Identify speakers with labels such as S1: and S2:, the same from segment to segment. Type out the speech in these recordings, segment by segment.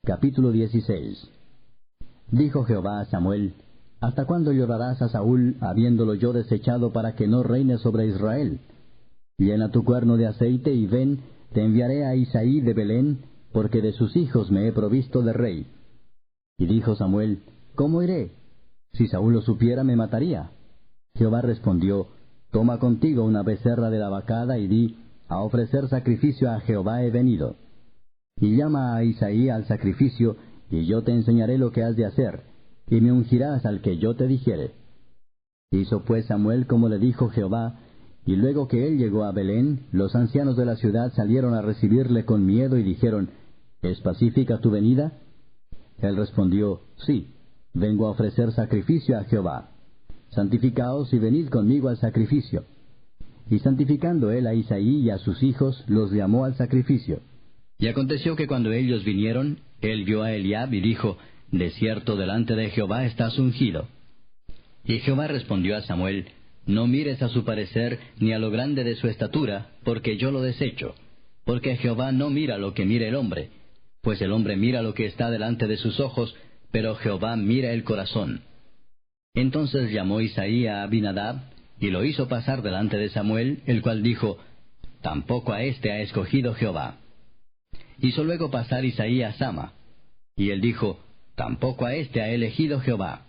S1: Capítulo 16. Dijo Jehová a Samuel: ¿Hasta cuándo llorarás a Saúl, habiéndolo yo desechado, para que no reine sobre Israel? Llena tu cuerno de aceite, y ven, te enviaré a Isaí de Belén, porque de sus hijos me he provisto de rey. Y dijo Samuel: ¿Cómo iré? Si Saúl lo supiera, me mataría. Jehová respondió: Toma contigo una becerra de la vacada, y di: A ofrecer sacrificio a Jehová he venido. Y llama a Isaí al sacrificio, y yo te enseñaré lo que has de hacer, y me ungirás al que yo te dijere. Hizo pues Samuel como le dijo Jehová, y luego que él llegó a Belén, los ancianos de la ciudad salieron a recibirle con miedo y dijeron: ¿Es pacífica tu venida? Él respondió: Sí, vengo a ofrecer sacrificio a Jehová. Santificaos y venid conmigo al sacrificio. Y santificando él a Isaí y a sus hijos, los llamó al sacrificio. Y aconteció que cuando ellos vinieron, él vio a Eliab y dijo: De cierto delante de Jehová estás ungido. Y Jehová respondió a Samuel: No mires a su parecer, ni a lo grande de su estatura, porque yo lo desecho. Porque Jehová no mira lo que mira el hombre, pues el hombre mira lo que está delante de sus ojos, pero Jehová mira el corazón. Entonces llamó Isaí a Abinadab, y lo hizo pasar delante de Samuel, el cual dijo: Tampoco a éste ha escogido Jehová. Hizo luego pasar Isaí a Sama, y él dijo: Tampoco a éste ha elegido Jehová.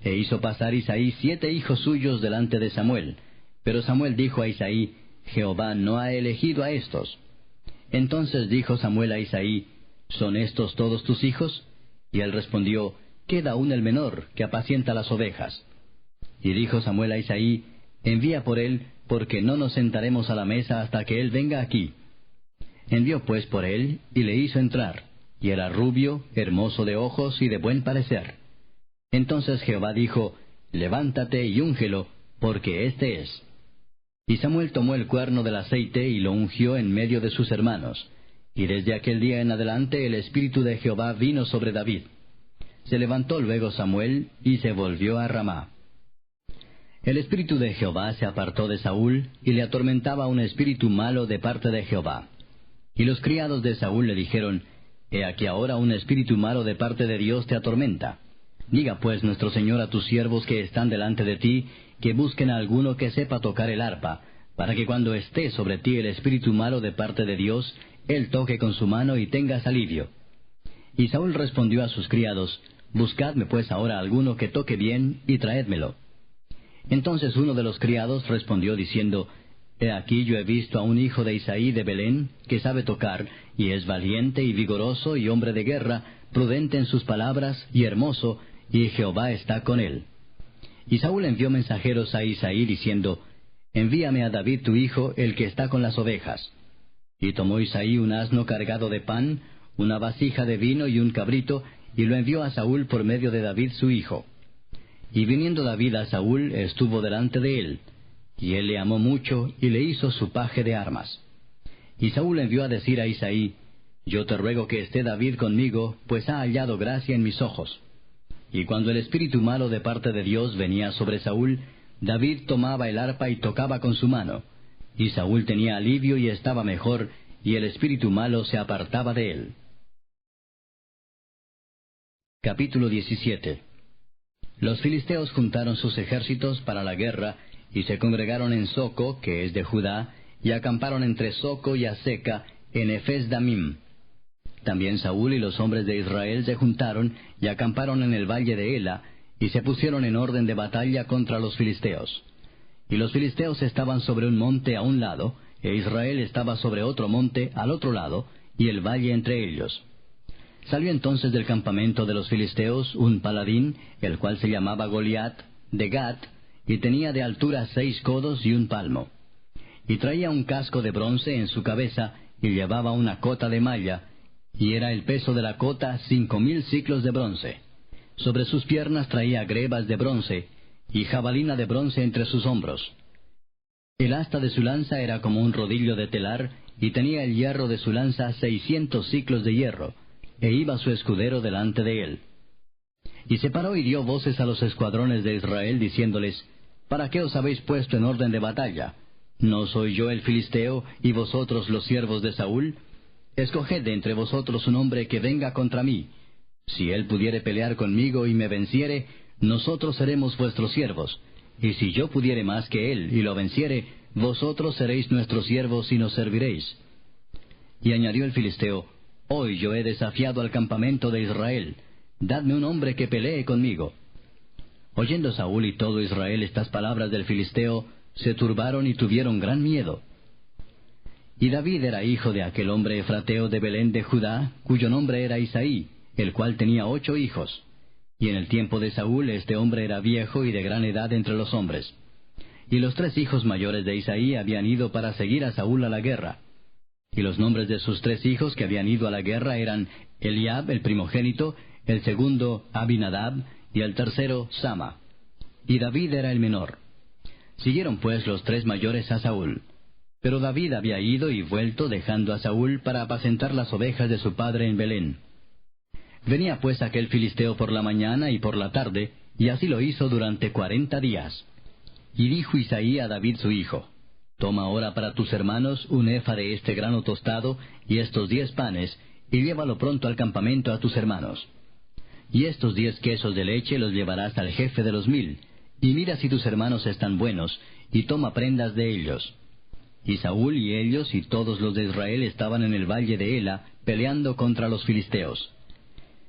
S1: E hizo pasar Isaí 7 hijos suyos delante de Samuel, pero Samuel dijo a Isaí: Jehová no ha elegido a estos. Entonces dijo Samuel a Isaí: ¿Son estos todos tus hijos? Y él respondió: Queda aún el menor, que apacienta las ovejas. Y dijo Samuel a Isaí: Envía por él, porque no nos sentaremos a la mesa hasta que él venga aquí. Envió pues por él, y le hizo entrar, y era rubio, hermoso de ojos y de buen parecer. Entonces Jehová dijo: Levántate y úngelo, porque éste es. Y Samuel tomó el cuerno del aceite y lo ungió en medio de sus hermanos. Y desde aquel día en adelante el Espíritu de Jehová vino sobre David. Se levantó luego Samuel, y se volvió a Ramá. El Espíritu de Jehová se apartó de Saúl, y le atormentaba un espíritu malo de parte de Jehová. Y los criados de Saúl le dijeron: He aquí ahora un espíritu malo de parte de Dios te atormenta. Diga pues nuestro señor a tus siervos que están delante de ti, que busquen a alguno que sepa tocar el arpa, para que cuando esté sobre ti el espíritu malo de parte de Dios, él toque con su mano y tengas alivio. Y Saúl respondió a sus criados: Buscadme pues ahora alguno que toque bien, y traédmelo. Entonces uno de los criados respondió diciendo: He aquí yo he visto a un hijo de Isaí de Belén, que sabe tocar, y es valiente y vigoroso y hombre de guerra, prudente en sus palabras, y hermoso, y Jehová está con él. Y Saúl envió mensajeros a Isaí diciendo: Envíame a David tu hijo, el que está con las ovejas. Y tomó Isaí un asno cargado de pan, una vasija de vino y un cabrito, y lo envió a Saúl por medio de David su hijo. Y viniendo David a Saúl, estuvo delante de él. Y él le amó mucho, y le hizo su paje de armas. Y Saúl envió a decir a Isaí: Yo te ruego que esté David conmigo, pues ha hallado gracia en mis ojos. Y cuando el espíritu malo de parte de Dios venía sobre Saúl, David tomaba el arpa y tocaba con su mano. Y Saúl tenía alivio y estaba mejor, y el espíritu malo se apartaba de él. Capítulo 17. Los filisteos juntaron sus ejércitos para la guerra, y se congregaron en Soco, que es de Judá, y acamparon entre Soco y Aseca, en Efes-Damim. También Saúl y los hombres de Israel se juntaron, y acamparon en el valle de Ela, y se pusieron en orden de batalla contra los filisteos. Y los filisteos estaban sobre un monte a un lado, e Israel estaba sobre otro monte al otro lado, y el valle entre ellos. Salió entonces del campamento de los filisteos un paladín, el cual se llamaba Goliat, de Gat, y tenía de altura 6 codos y 1 palmo. Y traía un casco de bronce en su cabeza, y llevaba una cota de malla, y era el peso de la cota 5,000 siclos de bronce. Sobre sus piernas traía grebas de bronce, y jabalina de bronce entre sus hombros. El asta de su lanza era como un rodillo de telar, y tenía el hierro de su lanza 600 siclos de hierro, e iba su escudero delante de él. Y se paró y dio voces a los escuadrones de Israel, diciéndoles: ¿Para qué os habéis puesto en orden de batalla? ¿No soy yo el filisteo, y vosotros los siervos de Saúl? escoged de entre vosotros un hombre que venga contra mí. Si él pudiere pelear conmigo y me venciere, nosotros seremos vuestros siervos. Y si yo pudiere más que él y lo venciere, vosotros seréis nuestros siervos y nos serviréis. Y añadió el filisteo, Hoy yo he desafiado al campamento de Israel. Dadme un hombre que pelee conmigo. Oyendo Saúl y todo Israel estas palabras del filisteo, se turbaron y tuvieron gran miedo. Y David era hijo de aquel hombre efrateo de Belén de Judá, cuyo nombre era Isaí, el cual tenía 8 hijos. Y en el tiempo de Saúl este hombre era viejo y de gran edad entre los hombres. Y los 3 hijos mayores de Isaí habían ido para seguir a Saúl a la guerra. Y los nombres de sus 3 hijos que habían ido a la guerra eran Eliab, el primogénito, el segundo Abinadab, y el tercero Sama. Y David era el menor. Siguieron pues los 3 mayores a Saúl. Pero David había ido y vuelto dejando a Saúl para apacentar las ovejas de su padre en Belén. Venía pues aquel filisteo por la mañana y por la tarde, y así lo hizo durante 40 días. Y dijo Isaí a David su hijo, Toma ahora para tus hermanos un efa de este grano tostado y estos 10 panes, y llévalo pronto al campamento a tus hermanos. Y estos 10 quesos de leche los llevarás al jefe de los 1000, y mira si tus hermanos están buenos, y toma prendas de ellos. Y Saúl y ellos y todos los de Israel estaban en el valle de Ela, peleando contra los filisteos.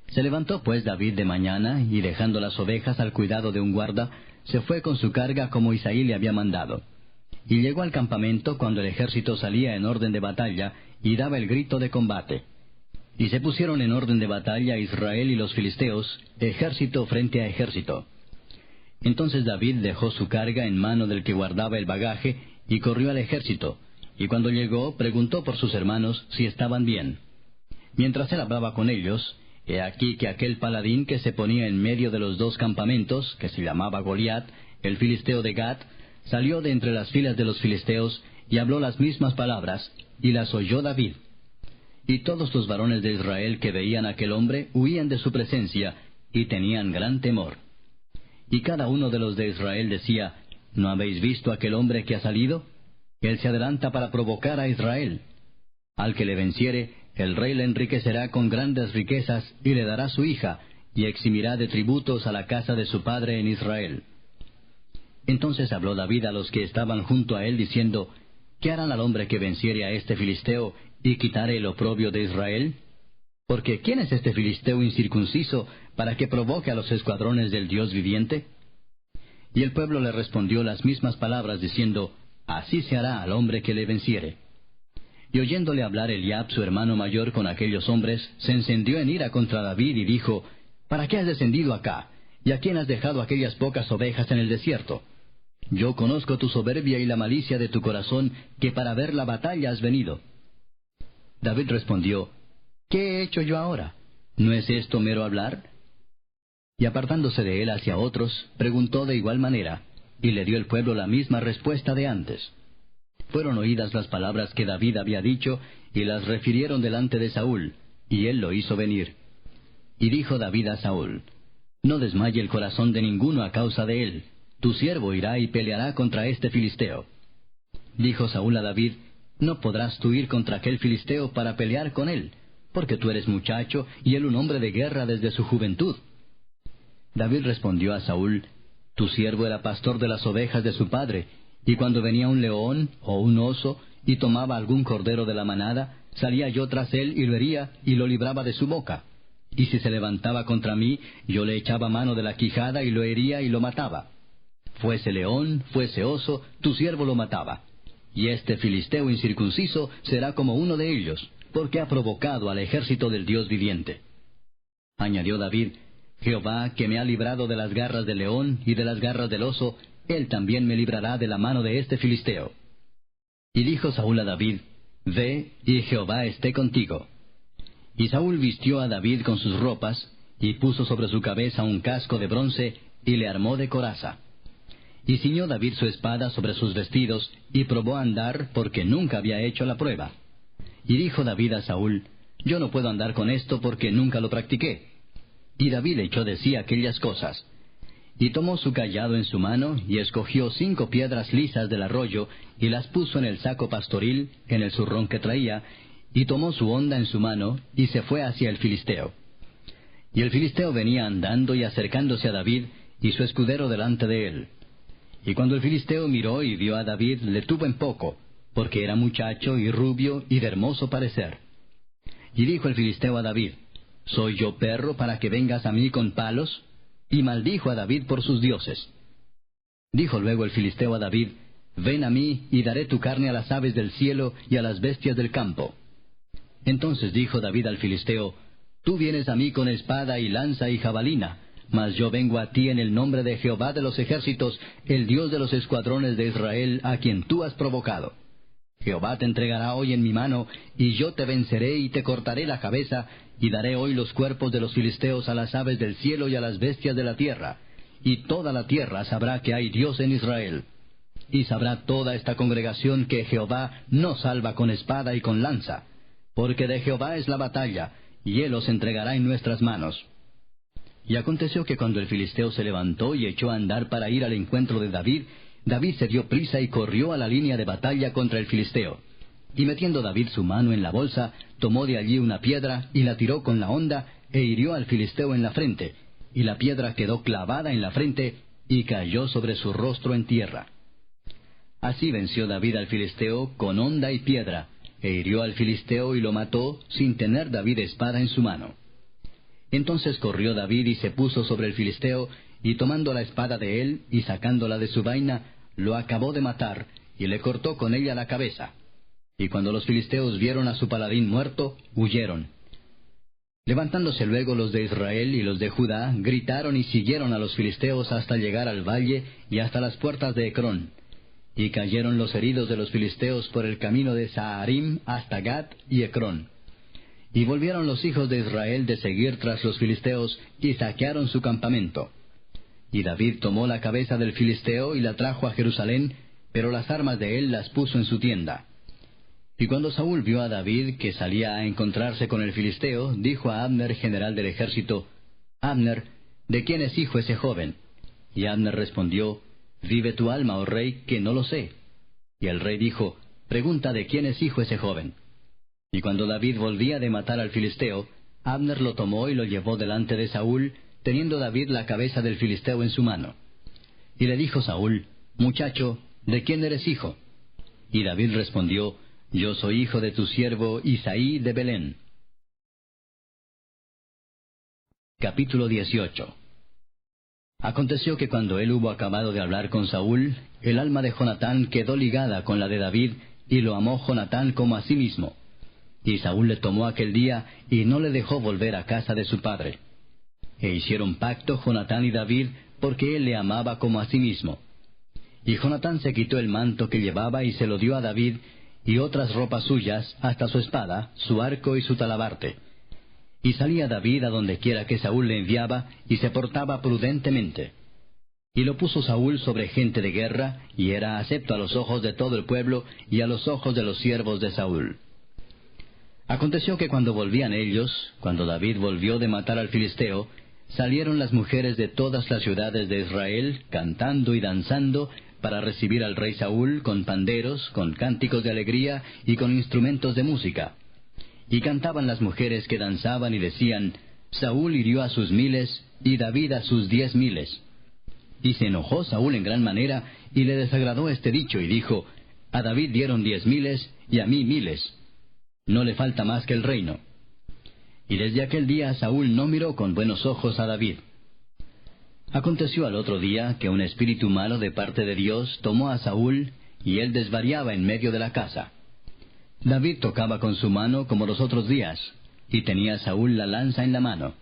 S1: Se levantó pues David de mañana, y dejando las ovejas al cuidado de un guarda, se fue con su carga como Isaí le había mandado. Y llegó al campamento cuando el ejército salía en orden de batalla, y daba el grito de combate. Y se pusieron en orden de batalla Israel y los filisteos, ejército frente a ejército. Entonces David dejó su carga en mano del que guardaba el bagaje, y corrió al ejército, y cuando llegó preguntó por sus hermanos si estaban bien. Mientras él hablaba con ellos, he aquí que aquel paladín que se ponía en medio de los 2 campamentos, que se llamaba Goliat, el filisteo de Gat, salió de entre las filas de los filisteos, y habló las mismas palabras, y las oyó David. Y todos los varones de Israel que veían a aquel hombre huían de su presencia, y tenían gran temor. Y cada uno de los de Israel decía, ¿No habéis visto aquel hombre que ha salido? Él se adelanta para provocar a Israel. Al que le venciere, el rey le enriquecerá con grandes riquezas, y le dará su hija, y eximirá de tributos a la casa de su padre en Israel. Entonces habló David a los que estaban junto a él, diciendo, ¿Qué harán al hombre que venciere a este filisteo, y quitare el oprobio de Israel? Porque ¿quién es este filisteo incircunciso, para que provoque a los escuadrones del Dios viviente? Y el pueblo le respondió las mismas palabras, diciendo, Así se hará al hombre que le venciere. Y oyéndole hablar Eliab, su hermano mayor, con aquellos hombres, se encendió en ira contra David, y dijo, ¿Para qué has descendido acá? ¿Y a quién has dejado aquellas pocas ovejas en el desierto? Yo conozco tu soberbia y la malicia de tu corazón, que para ver la batalla has venido. David respondió, ¿Qué he hecho yo ahora? ¿No es esto mero hablar? Y apartándose de él hacia otros, preguntó de igual manera, y le dio el pueblo la misma respuesta de antes. Fueron oídas las palabras que David había dicho, y las refirieron delante de Saúl, y él lo hizo venir. Y dijo David a Saúl, No desmaye el corazón de ninguno a causa de él, tu siervo irá y peleará contra este filisteo. Dijo Saúl a David, No podrás tú ir contra aquel filisteo para pelear con él, porque tú eres muchacho, y él un hombre de guerra desde su juventud. David respondió a Saúl, Tu siervo era pastor de las ovejas de su padre, y cuando venía un león o un oso, y tomaba algún cordero de la manada, salía yo tras él y lo hería, y lo libraba de su boca. Y si se levantaba contra mí, yo le echaba mano de la quijada, y lo hería y lo mataba. Fuese león, fuese oso, tu siervo lo mataba. Y este filisteo incircunciso será como uno de ellos, porque ha provocado al ejército del Dios viviente. Añadió David, Jehová, que me ha librado de las garras del león y de las garras del oso, él también me librará de la mano de este filisteo. Y dijo Saúl a David, Ve, y Jehová esté contigo. Y Saúl vistió a David con sus ropas, y puso sobre su cabeza un casco de bronce, y le armó de coraza. Y ciñó David su espada sobre sus vestidos, y probó a andar, porque nunca había hecho la prueba. Y dijo David a Saúl, Yo no puedo andar con esto, porque nunca lo practiqué. Y David echó de sí aquellas cosas. Y tomó su cayado en su mano, y escogió 5 piedras lisas del arroyo, y las puso en el saco pastoril, en el zurrón que traía, y tomó su honda en su mano, y se fue hacia el filisteo. Y el filisteo venía andando y acercándose a David, y su escudero delante de él. Y cuando el filisteo miró y vio a David, le tuvo en poco, porque era muchacho y rubio y de hermoso parecer. Y dijo el filisteo a David: ¿Soy yo perro para que vengas a mí con palos? Y maldijo a David por sus dioses. Dijo luego el filisteo a David: Ven a mí, y daré tu carne a las aves del cielo y a las bestias del campo. Entonces dijo David al filisteo: Tú vienes a mí con espada y lanza y jabalina, mas yo vengo a ti en el nombre de Jehová de los ejércitos, el Dios de los escuadrones de Israel, a quien tú has provocado. Jehová te entregará hoy en mi mano, y yo te venceré y te cortaré la cabeza, y daré hoy los cuerpos de los filisteos a las aves del cielo y a las bestias de la tierra. Y toda la tierra sabrá que hay Dios en Israel. Y sabrá toda esta congregación que Jehová no salva con espada y con lanza, porque de Jehová es la batalla, y él os entregará en nuestras manos. Y aconteció que cuando el filisteo se levantó y echó a andar para ir al encuentro de David, David se dio prisa y corrió a la línea de batalla contra el filisteo. Y metiendo David su mano en la bolsa, tomó de allí una piedra y la tiró con la honda, e hirió al filisteo en la frente, y la piedra quedó clavada en la frente, y cayó sobre su rostro en tierra. Así venció David al filisteo con honda y piedra, e hirió al filisteo y lo mató, sin tener David espada en su mano. Entonces corrió David y se puso sobre el filisteo, y tomando la espada de él, y sacándola de su vaina, lo acabó de matar, y le cortó con ella la cabeza. Y cuando los filisteos vieron a su paladín muerto, huyeron. Levantándose luego los de Israel y los de Judá, gritaron y siguieron a los filisteos hasta llegar al valle y hasta las puertas de Ecrón. Y cayeron los heridos de los filisteos por el camino de Saharim hasta Gat y Ecrón. Y volvieron los hijos de Israel de seguir tras los filisteos, y saquearon su campamento. Y David tomó la cabeza del filisteo y la trajo a Jerusalén, pero las armas de él las puso en su tienda. Y cuando Saúl vio a David que salía a encontrarse con el filisteo, dijo a Abner, general del ejército: Abner, ¿de quién es hijo ese joven? Y Abner respondió: Vive tu alma, oh rey, que no lo sé. Y el rey dijo: Pregunta de quién es hijo ese joven. Y cuando David volvía de matar al filisteo, Abner lo tomó y lo llevó delante de Saúl, teniendo David la cabeza del filisteo en su mano. Y le dijo Saúl: Muchacho, ¿de quién eres hijo? Y David respondió: Yo soy hijo de tu siervo Isaí de Belén. Capítulo 18. Aconteció que cuando él hubo acabado de hablar con Saúl, el alma de Jonatán quedó ligada con la de David, y lo amó Jonatán como a sí mismo. Y Saúl le tomó aquel día, y no le dejó volver a casa de su padre. E hicieron pacto Jonatán y David, porque él le amaba como a sí mismo. Y Jonatán se quitó el manto que llevaba y se lo dio a David, y otras ropas suyas, hasta su espada, su arco y su talabarte. Y salía David a donde quiera que Saúl le enviaba, y se portaba prudentemente. Y lo puso Saúl sobre gente de guerra, y era acepto a los ojos de todo el pueblo, y a los ojos de los siervos de Saúl. Aconteció que cuando volvían ellos, cuando David volvió de matar al filisteo, salieron las mujeres de todas las ciudades de Israel, cantando y danzando, para recibir al rey Saúl con panderos, con cánticos de alegría y con instrumentos de música. Y cantaban las mujeres que danzaban y decían: Saúl hirió a sus 1000, y David a sus 10,000. Y se enojó Saúl en gran manera, y le desagradó este dicho, y dijo: A David dieron 10,000, y a mí 1000. No le falta más que el reino. Y desde aquel día Saúl no miró con buenos ojos a David. Aconteció al otro día que un espíritu malo de parte de Dios tomó a Saúl, y él desvariaba en medio de la casa. David tocaba con su mano como los otros días, y tenía Saúl la lanza en la mano.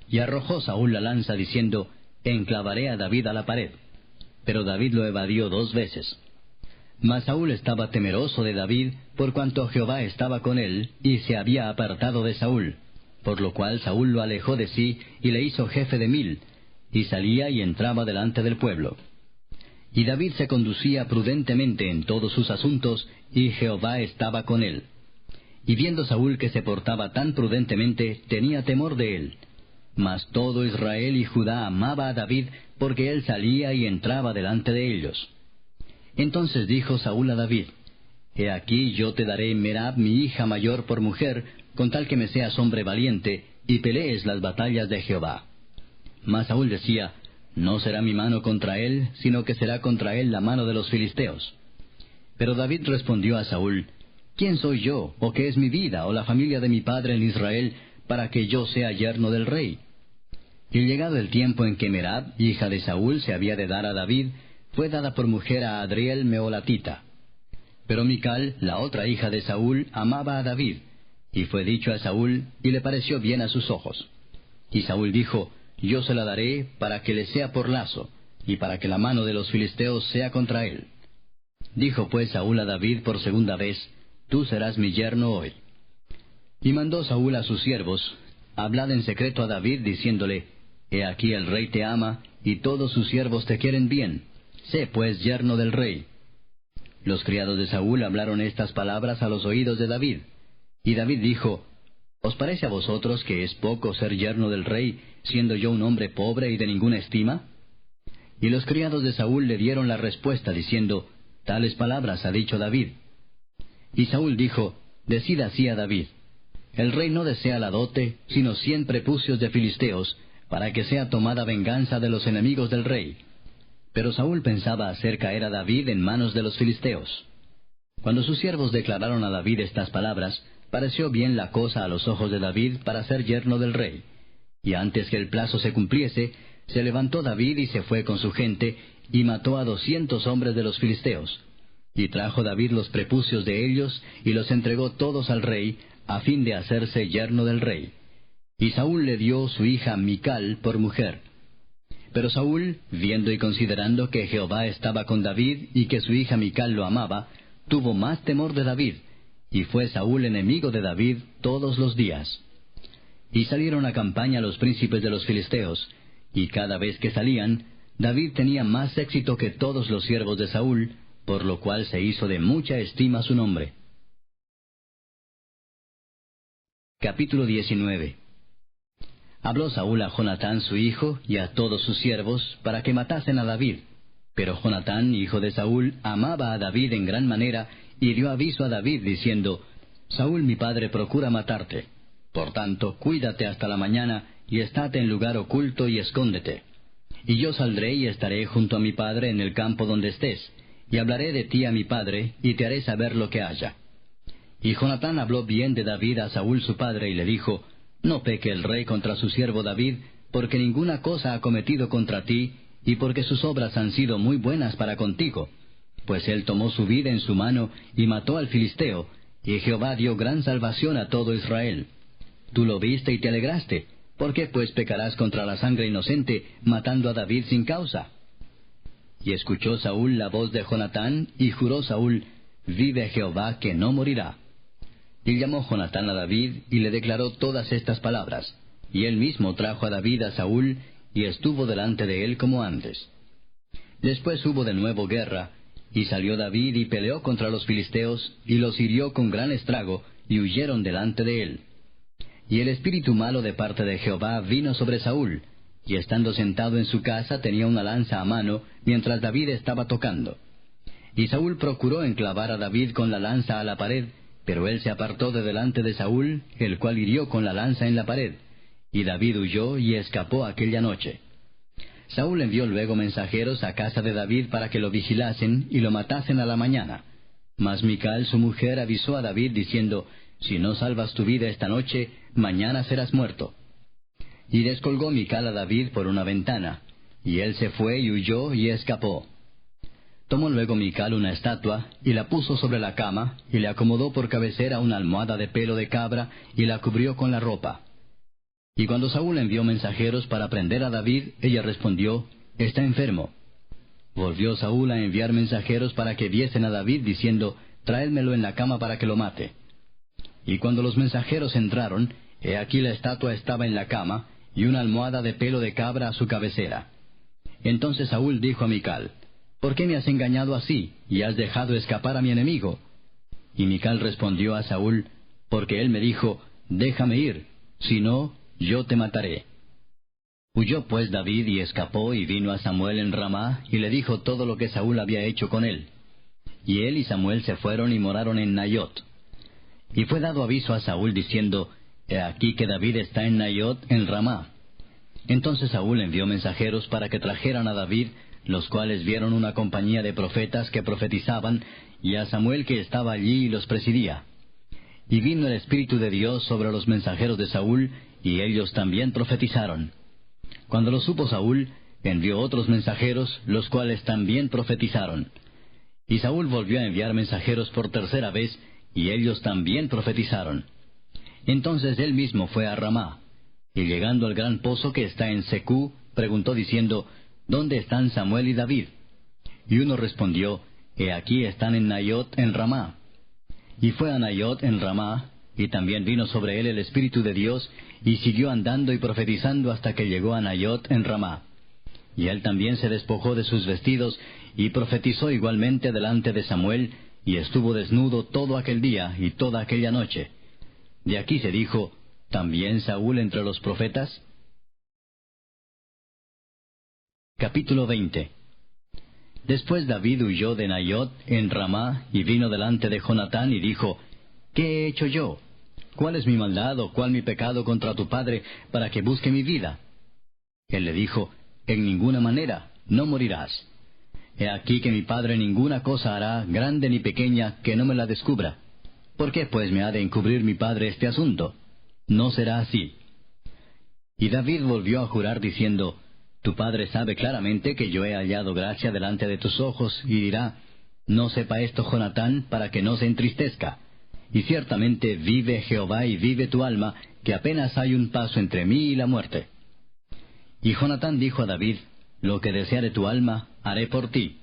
S1: Y arrojó Saúl la lanza diciendo: Enclavaré a David a la pared. Pero David lo evadió 2 veces. Mas Saúl estaba temeroso de David, por cuanto Jehová estaba con él, y se había apartado de Saúl. Por lo cual Saúl lo alejó de sí, y le hizo jefe de 1000, y salía y entraba delante del pueblo. Y David se conducía prudentemente en todos sus asuntos, y Jehová estaba con él. Y viendo Saúl que se portaba tan prudentemente, tenía temor de él. Mas todo Israel y Judá amaba a David, porque él salía y entraba delante de ellos. Entonces dijo Saúl a David: He aquí yo te daré Merab mi hija mayor por mujer, con tal que me seas hombre valiente, y pelees las batallas de Jehová. Mas Saúl decía, no será mi mano contra él, sino que será contra él la mano de los filisteos. Pero David respondió a Saúl, ¿quién soy yo, o qué es mi vida, o la familia de mi padre en Israel, para que yo sea yerno del rey? Y llegado el tiempo en que Merab, hija de Saúl, se había de dar a David, fue dada por mujer a Adriel Meholatita. Pero Mical, la otra hija de Saúl, amaba a David, y fue dicho a Saúl, y le pareció bien a sus ojos. Y Saúl dijo, yo se la daré para que le sea por lazo, y para que la mano de los filisteos sea contra él. Dijo pues Saúl a David por segunda vez, tú serás mi yerno hoy. Y mandó Saúl a sus siervos, hablad en secreto a David, diciéndole, he aquí el rey te ama, y todos sus siervos te quieren bien, sé pues yerno del rey. Los criados de Saúl hablaron estas palabras a los oídos de David. Y David dijo, ¿os parece a vosotros que es poco ser yerno del rey, siendo yo un hombre pobre y de ninguna estima? Y los criados de Saúl le dieron la respuesta, diciendo, tales palabras ha dicho David. Y Saúl dijo, decid así a David, el rey no desea la dote, sino 100 prepucios de filisteos, para que sea tomada venganza de los enemigos del rey. Pero Saúl pensaba hacer caer a David en manos de los filisteos. Cuando sus siervos declararon a David estas palabras, pareció bien la cosa a los ojos de David para ser yerno del rey. Y antes que el plazo se cumpliese, se levantó David y se fue con su gente, y mató a 200 hombres de los filisteos. Y trajo David los prepucios de ellos, y los entregó todos al rey, a fin de hacerse yerno del rey. Y Saúl le dio su hija Mical por mujer. Pero Saúl, viendo y considerando que Jehová estaba con David, y que su hija Mical lo amaba, tuvo más temor de David, y fue Saúl enemigo de David todos los días. Y salieron a campaña los príncipes de los filisteos, y cada vez que salían, David tenía más éxito que todos los siervos de Saúl, por lo cual se hizo de mucha estima su nombre. Capítulo 19. Habló Saúl a Jonatán su hijo y a todos sus siervos para que matasen a David. Pero Jonatán, hijo de Saúl, amaba a David en gran manera, y dio aviso a David, diciendo, Saúl mi padre procura matarte. Por tanto, cuídate hasta la mañana, y estate en lugar oculto y escóndete. Y yo saldré y estaré junto a mi padre en el campo donde estés, y hablaré de ti a mi padre, y te haré saber lo que haya. Y Jonatán habló bien de David a Saúl su padre, y le dijo, no peque el rey contra su siervo David, porque ninguna cosa ha cometido contra ti, y porque sus obras han sido muy buenas para contigo. Pues él tomó su vida en su mano, y mató al filisteo, y Jehová dio gran salvación a todo Israel. Tú lo viste y te alegraste. ¿Por qué pues pecarás contra la sangre inocente, matando a David sin causa? Y escuchó Saúl la voz de Jonatán, y juró Saúl, vive Jehová que no morirá. Y llamó Jonatán a David, y le declaró todas estas palabras. Y él mismo trajo a David a Saúl, y estuvo delante de él como antes. Después hubo de nuevo guerra, y salió David y peleó contra los filisteos, y los hirió con gran estrago, y huyeron delante de él. Y el espíritu malo de parte de Jehová vino sobre Saúl, y estando sentado en su casa tenía una lanza a mano, mientras David estaba tocando. Y Saúl procuró enclavar a David con la lanza a la pared, pero él se apartó de delante de Saúl, el cual hirió con la lanza en la pared. Y David huyó y escapó aquella noche. Saúl envió luego mensajeros a casa de David para que lo vigilasen y lo matasen a la mañana. Mas Mical su mujer avisó a David diciendo, si no salvas tu vida esta noche, mañana serás muerto. Y descolgó Mical a David por una ventana, y él se fue y huyó y escapó. Tomó luego Mical una estatua, y la puso sobre la cama, y le acomodó por cabecera una almohada de pelo de cabra, y la cubrió con la ropa. Y cuando Saúl envió mensajeros para prender a David, ella respondió, está enfermo. Volvió Saúl a enviar mensajeros para que viesen a David, diciendo, tráedmelo en la cama para que lo mate. Y cuando los mensajeros entraron, he aquí la estatua estaba en la cama, y una almohada de pelo de cabra a su cabecera. Entonces Saúl dijo a Mical, ¿por qué me has engañado así, y has dejado escapar a mi enemigo? Y Mical respondió a Saúl, porque él me dijo, déjame ir, si no, yo te mataré. Huyó pues David y escapó, y vino a Samuel en Ramá, y le dijo todo lo que Saúl había hecho con él. y él y Samuel se fueron y moraron en Nayot. Y fue dado aviso a Saúl diciendo, He aquí que David está en Nayot en Ramá. Entonces Saúl envió mensajeros para que trajeran a David, los cuales vieron una compañía de profetas que profetizaban, y a Samuel que estaba allí y los presidía. Y vino el Espíritu de Dios sobre los mensajeros de Saúl, y ellos también profetizaron. Cuando lo supo Saúl, envió otros mensajeros, los cuales también profetizaron. Y Saúl volvió a enviar mensajeros por tercera vez, y ellos también profetizaron. Entonces él mismo fue a Ramá, y llegando al gran pozo que está en Secú, preguntó diciendo, ¿Dónde están Samuel y David? Y uno respondió, He aquí están en Nayot en Ramá. Y fue a Nayot en Ramá, y también vino sobre él el Espíritu de Dios, y siguió andando y profetizando hasta que llegó a Nayot en Ramá. Y él también se despojó de sus vestidos, y profetizó igualmente delante de Samuel, y estuvo desnudo todo aquel día y toda aquella noche. De aquí se dijo, ¿también Saúl entre los profetas? Capítulo 20. Después David huyó de Nayot en Ramá, y vino delante de Jonatán, y dijo, ¿Qué he hecho yo? ¿Cuál es mi maldad o cuál mi pecado contra tu padre, para que busque mi vida? Él le dijo, En ninguna manera, no morirás. He aquí que mi padre ninguna cosa hará, grande ni pequeña, que no me la descubra. ¿Por qué pues me ha de encubrir mi padre este asunto? No será así. Y David volvió a jurar diciendo, Tu padre sabe claramente que yo he hallado gracia delante de tus ojos, y dirá, No sepa esto Jonatán, para que no se entristezca. Y ciertamente vive Jehová y vive tu alma, que apenas hay un paso entre mí y la muerte. Y Jonatán dijo a David, Lo que deseare tu alma, haré por ti.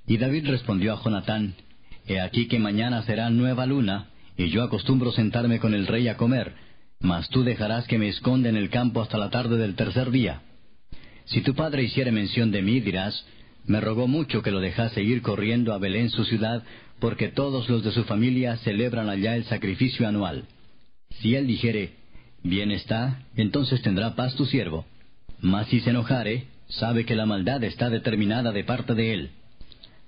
S1: Y David respondió a Jonatán, He aquí que mañana será nueva luna, y yo acostumbro sentarme con el rey a comer, mas tú dejarás que me esconda en el campo hasta la tarde del tercer día. Si tu padre hiciere mención de mí, dirás, Me rogó mucho que lo dejase ir corriendo a Belén su ciudad, porque todos los de su familia celebran allá el sacrificio anual. Si él dijere, Bien está, entonces tendrá paz tu siervo. Mas si se enojare, sabe que la maldad está determinada de parte de él.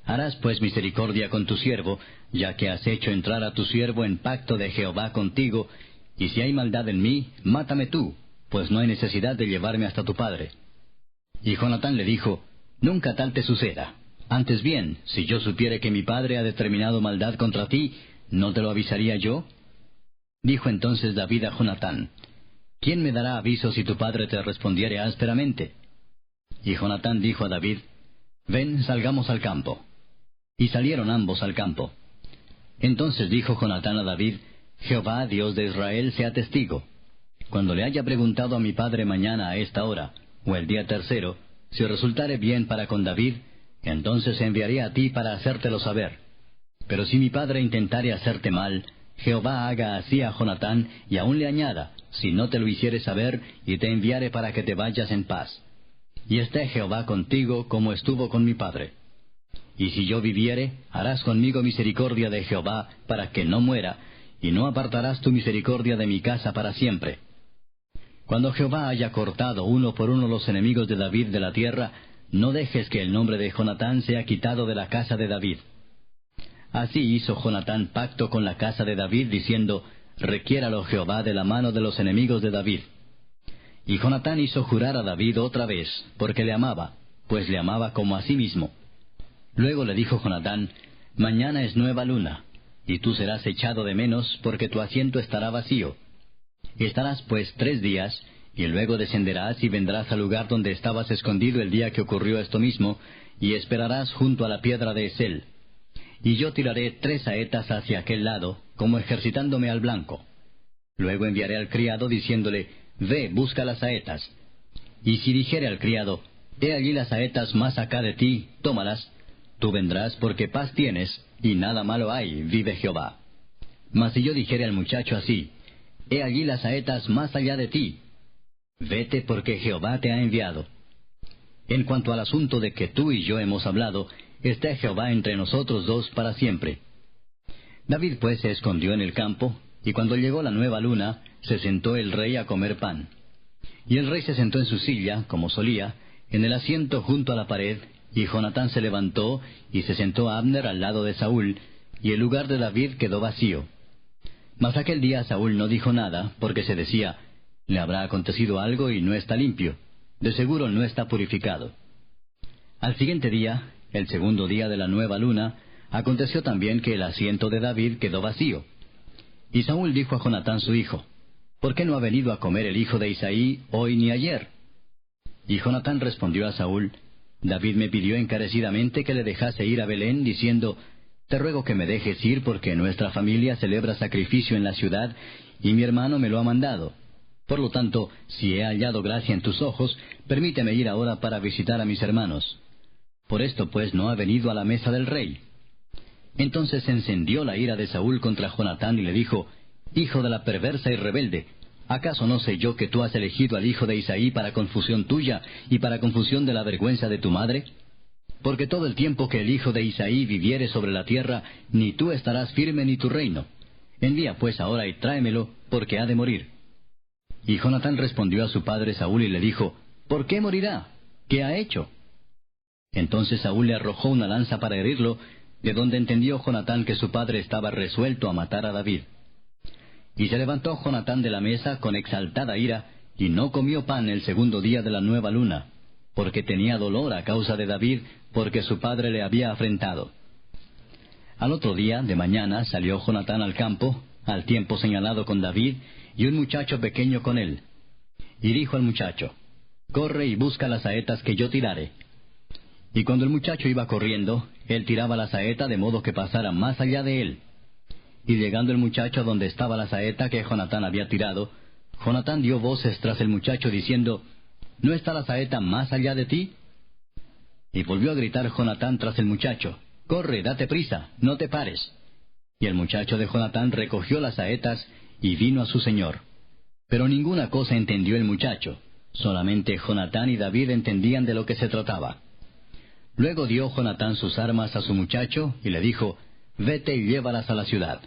S1: Harás pues misericordia con tu siervo, ya que has hecho entrar a tu siervo en pacto de Jehová contigo, y si hay maldad en mí, mátame tú, pues no hay necesidad de llevarme hasta tu padre. Y Jonatán le dijo, Nunca tal te suceda. Antes bien, si yo supiere que mi padre ha determinado maldad contra ti, ¿no te lo avisaría yo? Dijo entonces David a Jonatán, ¿Quién me dará aviso si tu padre te respondiere ásperamente? Y Jonatán dijo a David, Ven, salgamos al campo. Y salieron ambos al campo. Entonces dijo Jonatán a David, Jehová, Dios de Israel, sea testigo. Cuando le haya preguntado a mi padre mañana a esta hora, o el día tercero, si resultare bien para con David, entonces enviaré a ti para hacértelo saber. Pero si mi padre intentare hacerte mal, Jehová haga así a Jonatán, y aún le añada, si no te lo hiciere saber, y te enviare para que te vayas en paz. Y esté Jehová contigo como estuvo con mi padre. Y si yo viviere, harás conmigo misericordia de Jehová, para que no muera, y no apartarás tu misericordia de mi casa para siempre. Cuando Jehová haya cortado uno por uno los enemigos de David de la tierra, no dejes que el nombre de Jonatán sea quitado de la casa de David. Así hizo Jonatán pacto con la casa de David, diciendo, Requiéralo Jehová de la mano de los enemigos de David. Y Jonatán hizo jurar a David otra vez, porque le amaba, pues le amaba como a sí mismo. Luego le dijo Jonatán, Mañana es nueva luna, y tú serás echado de menos, porque tu asiento estará vacío. Estarás pues 3 días, y luego descenderás y vendrás al lugar donde estabas escondido el día que ocurrió esto mismo, y esperarás junto a la piedra de Esel. Y yo tiraré 3 saetas hacia aquel lado, como ejercitándome al blanco. Luego enviaré al criado diciéndole, Ve, busca las saetas. Y si dijere al criado, He allí las saetas más acá de ti, tómalas, tú vendrás porque paz tienes, y nada malo hay, vive Jehová. Mas si yo dijere al muchacho así, He allí las saetas más allá de ti, vete porque Jehová te ha enviado. En cuanto al asunto de que tú y yo hemos hablado, esté Jehová entre nosotros dos para siempre. David pues se escondió en el campo, y cuando llegó la nueva luna, se sentó el rey a comer pan. Y el rey se sentó en su silla, como solía, en el asiento junto a la pared, Y Jonatán se levantó y se sentó a Abner al lado de Saúl, y el lugar de David quedó vacío. Mas aquel día Saúl no dijo nada, porque se decía, le habrá acontecido algo y no está limpio, de seguro no está purificado. Al siguiente día, el segundo día de la nueva luna, aconteció también que el asiento de David quedó vacío. Y Saúl dijo a Jonatán su hijo, ¿por qué no ha venido a comer el hijo de Isaí hoy ni ayer? Y Jonatán respondió a Saúl, David me pidió encarecidamente que le dejase ir a Belén, diciendo, te ruego que me dejes ir porque nuestra familia celebra sacrificio en la ciudad, y mi hermano me lo ha mandado. Por lo tanto, si he hallado gracia en tus ojos, permíteme ir ahora para visitar a mis hermanos. Por esto pues no ha venido a la mesa del rey. Entonces se encendió la ira de Saúl contra Jonatán y le dijo, hijo de la perversa y rebelde, ¿acaso no sé yo que tú has elegido al hijo de Isaí para confusión tuya y para confusión de la vergüenza de tu madre? Porque todo el tiempo que el hijo de Isaí viviere sobre la tierra, ni tú estarás firme ni tu reino. Envía pues ahora y tráemelo, porque ha de morir. Y Jonatán respondió a su padre Saúl y le dijo, ¿por qué morirá? ¿Qué ha hecho? Entonces Saúl le arrojó una lanza para herirlo, de donde entendió Jonatán que su padre estaba resuelto a matar a David. Y se levantó Jonatán de la mesa con exaltada ira, y no comió pan el segundo día de la nueva luna, porque tenía dolor a causa de David, porque su padre le había afrentado. Al otro día, de mañana, salió Jonatán al campo, al tiempo señalado con David, y un muchacho pequeño con él. Y dijo al muchacho, corre y busca las saetas que yo tirare. Y cuando el muchacho iba corriendo, él tiraba la saeta de modo que pasara más allá de él. Y llegando el muchacho a donde estaba la saeta que Jonatán había tirado, Jonatán dio voces tras el muchacho diciendo, ¿no está la saeta más allá de ti? Y volvió a gritar Jonatán tras el muchacho, corre, date prisa, no te pares. Y el muchacho de Jonatán recogió las saetas y vino a su señor. Pero ninguna cosa entendió el muchacho, solamente Jonatán y David entendían de lo que se trataba. Luego dio Jonatán sus armas a su muchacho y le dijo, vete y llévalas a la ciudad.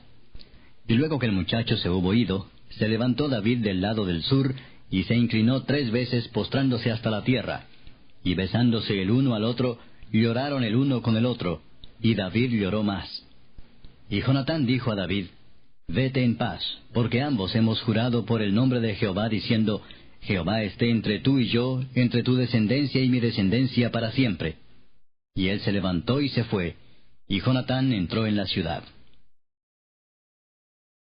S1: Y luego que el muchacho se hubo ido, se levantó David del lado del sur, y se inclinó 3 veces postrándose hasta la tierra. Y besándose el uno al otro, lloraron el uno con el otro, y David lloró más. Y Jonatán dijo a David, vete en paz, porque ambos hemos jurado por el nombre de Jehová, diciendo, Jehová esté entre tú y yo, entre tu descendencia y mi descendencia para siempre. Y él se levantó y se fue, y Jonatán entró en la ciudad.